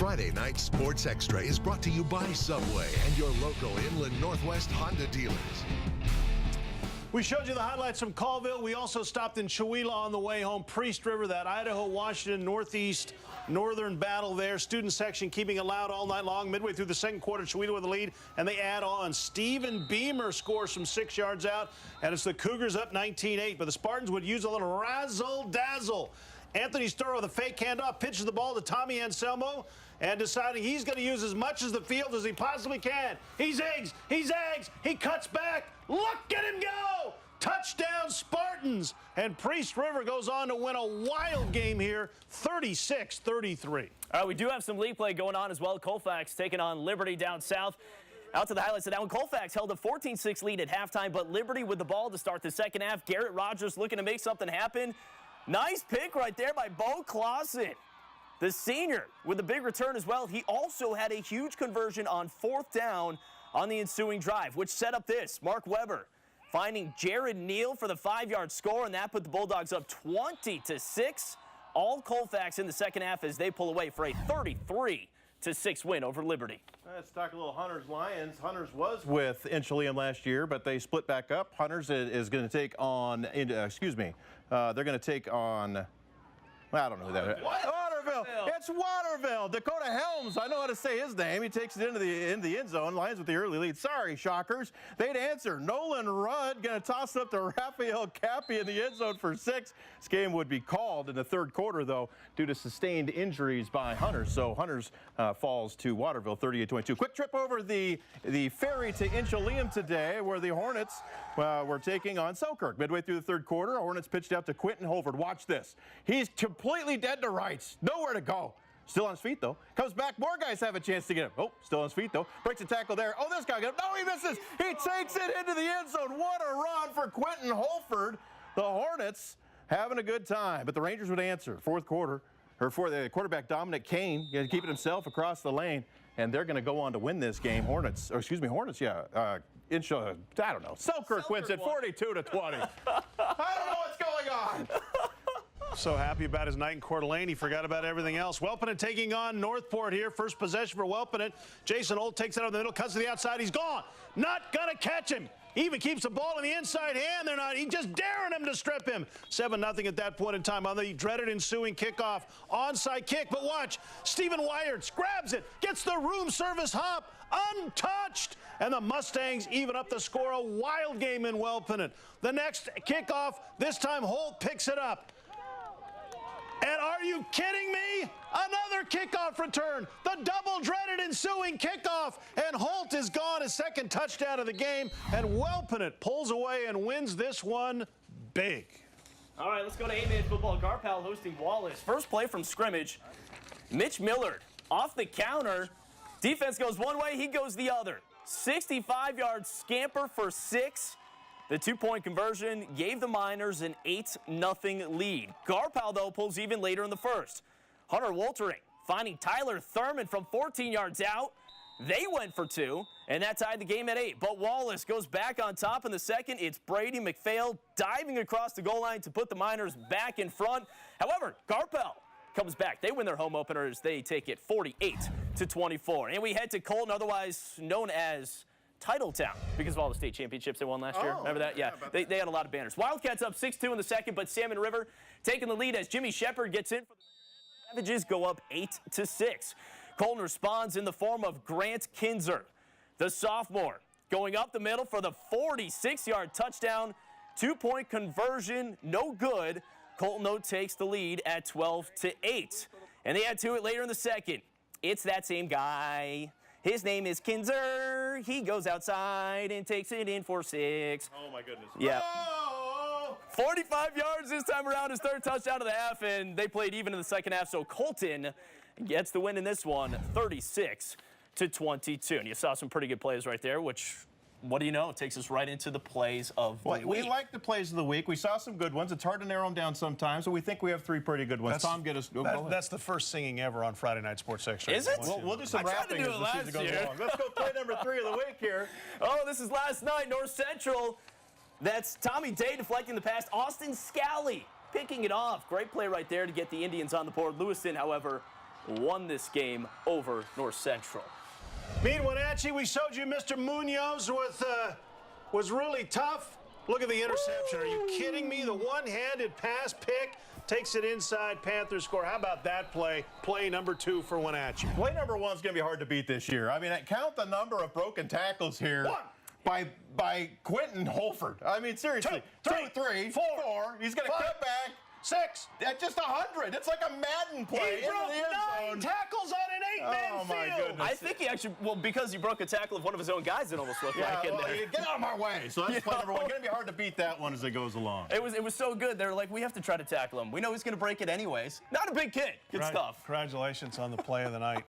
Friday Night Sports Extra is brought to you by Subway and your local Inland Northwest Honda dealers. We showed you the highlights from Colville. We also stopped in Chewelah on the way home. Priest River, that Idaho-Washington Northeast Northern battle there. Student section keeping it loud all night long. Midway through the second quarter, Chewelah with the lead, and they add on. Steven Beamer scores from 6 yards out, and it's the Cougars up 19-8. But the Spartans would use a little razzle-dazzle. Anthony Sturrow with a fake handoff, pitches the ball to Tommy Anselmo, and deciding he's going to use as much of the field as he possibly can. He zags, he cuts back. Look at him go! Touchdown Spartans! And Priest River goes on to win a wild game here, 36-33. All right, we do have some league play going on as well. Colfax taking on Liberty down south. Out to the highlights of that one. Colfax held a 14-6 lead at halftime, but Liberty with the ball to start the second half. Garrett Rogers looking to make something happen. Nice pick right there by Bo Clausen, the senior, with a big return as well. He also had a huge conversion on 4th down on the ensuing drive, which set up this. Mark Weber finding Jared Neal for the 5-yard score, and that put the Bulldogs up 20-6. All Colfax in the second half as they pull away for a 33-6 win over Liberty. Let's talk a little Hunters-Lions. Hunters was with Inchelium last year, but they split back up. Hunters is going to take on, they're going to take on, I don't know who that is. Waterville. It's Waterville. Dakota Helms. I know how to say his name. He takes it into the end zone. Lions with the early lead. Sorry, Shockers. They'd answer. Nolan Rudd going to toss up to Raphael Cappy in the end zone for 6. This game would be called in the third quarter, though, due to sustained injuries by Hunters. So Hunters falls to Waterville 38-22. Quick trip over the ferry to Inchelium today, where the Hornets were taking on Selkirk. Midway through the third quarter, Hornets pitched out to Quentin Holford. Watch this. He's completely dead to rights. Nowhere to go. Still on his feet, though. Comes back. More guys have a chance to get him. Oh, still on his feet, though. Breaks a tackle there. Oh, this guy got him. No, he misses. He takes it into the end zone. What a run for Quentin Holford. The Hornets having a good time, but the Rangers would answer. Fourth quarter, or for the quarterback Dominic Kane, going to keep it himself across the lane, and they're going to go on to win this game. Hornets, yeah. I don't know. Selkirk wins it 42-20. I don't know what's going on. So happy about his night in Coeur d'Alene, he forgot about everything else. Welpenen taking on Northport here. First possession for Welpenen. Jason Old takes it out of the middle, cuts to the outside. He's gone. Not going to catch him. He even keeps the ball in the inside hand. He's just daring him to strip him. 7-0 at that point in time on the dreaded ensuing kickoff. Onside kick, but watch. Stephen Wyerts grabs it, gets the room service hop, untouched. And the Mustangs even up the score. A wild game in Welpenen. The next kickoff, this time Holt picks it up. And are you kidding me? Another kickoff return. The double dreaded ensuing kickoff. And Holt is gone, his second touchdown of the game. And Welpenen pulls away and wins this one big. All right, let's go to 8-man football. Garpal hosting Wallace. First play from scrimmage. Mitch Millard off the counter. Defense goes one way, he goes the other. 65-yard scamper for 6. The 2-point conversion gave the Miners an 8-0 lead. Garpal, though, pulls even later in the first. Hunter Woltering finding Tyler Thurman from 14 yards out. They went for 2, and that tied the game at 8. But Wallace goes back on top in the second. It's Brady McPhail diving across the goal line to put the Miners back in front. However, Garpal comes back. They win their home openers. They take it 48-24. And we head to Colton, otherwise known as Titletown, because of all the state championships they won last year. Remember that? Yeah, they had a lot of banners. Wildcats up 6-2 in the second, but Salmon River taking the lead as Jimmy Shepard gets in for the Savages, go up 8-6. Colton responds in the form of Grant Kinzer, the sophomore, going up the middle for the 46-yard touchdown. 2-point conversion, no good. Colton, though, takes the lead at 12-8. And they add to it later in the second. It's that same guy. His name is Kinzer. He goes outside and takes it in for 6. Oh, my goodness. Yeah. Oh! 45 yards this time around, his third touchdown of the half, and they played even in the second half. So Colton gets the win in this one, 36-22. And you saw some pretty good plays right there, which, what do you know? It takes us right into the plays of the week. We like the plays of the week. We saw some good ones. It's hard to narrow them down sometimes, but we think we have 3 pretty good ones. Tom, get us. That's the first singing ever on Friday Night Sports Extra. Is it? We'll do some rapping as the season goes along. Let's go play number 3 of the week here. Oh, this is last night, North Central. That's Tommy Day deflecting the pass. Austin Scally picking it off. Great play right there to get the Indians on the board. Lewiston, however, won this game over North Central. Meet Wenatchee, we showed you Mr. Munoz was really tough. Look at the interception. Are you kidding me? The one-handed pass pick takes it inside. Panthers score. How about that play? Play number 2 for Wenatchee. Play number 1 is going to be hard to beat this year. I mean, count the number of broken tackles here. 1. By Quentin Holford. I mean, seriously. 2, 3, 4. He's going to cut back. 6. At just 100. It's like a Madden play. He broke 9 tackles on an 8-man Oh, my field. goodness. I think he actually, well, because he broke a tackle of one of his own guys, it almost looked Yeah, like in well, there. get out of my way. So that's play number 1. Going to be hard to beat that one as it goes along. It was so good. They're like, we have to try to tackle him. We know he's going to break it anyways. Not a big kid. Good stuff. Congratulations on the play of the night.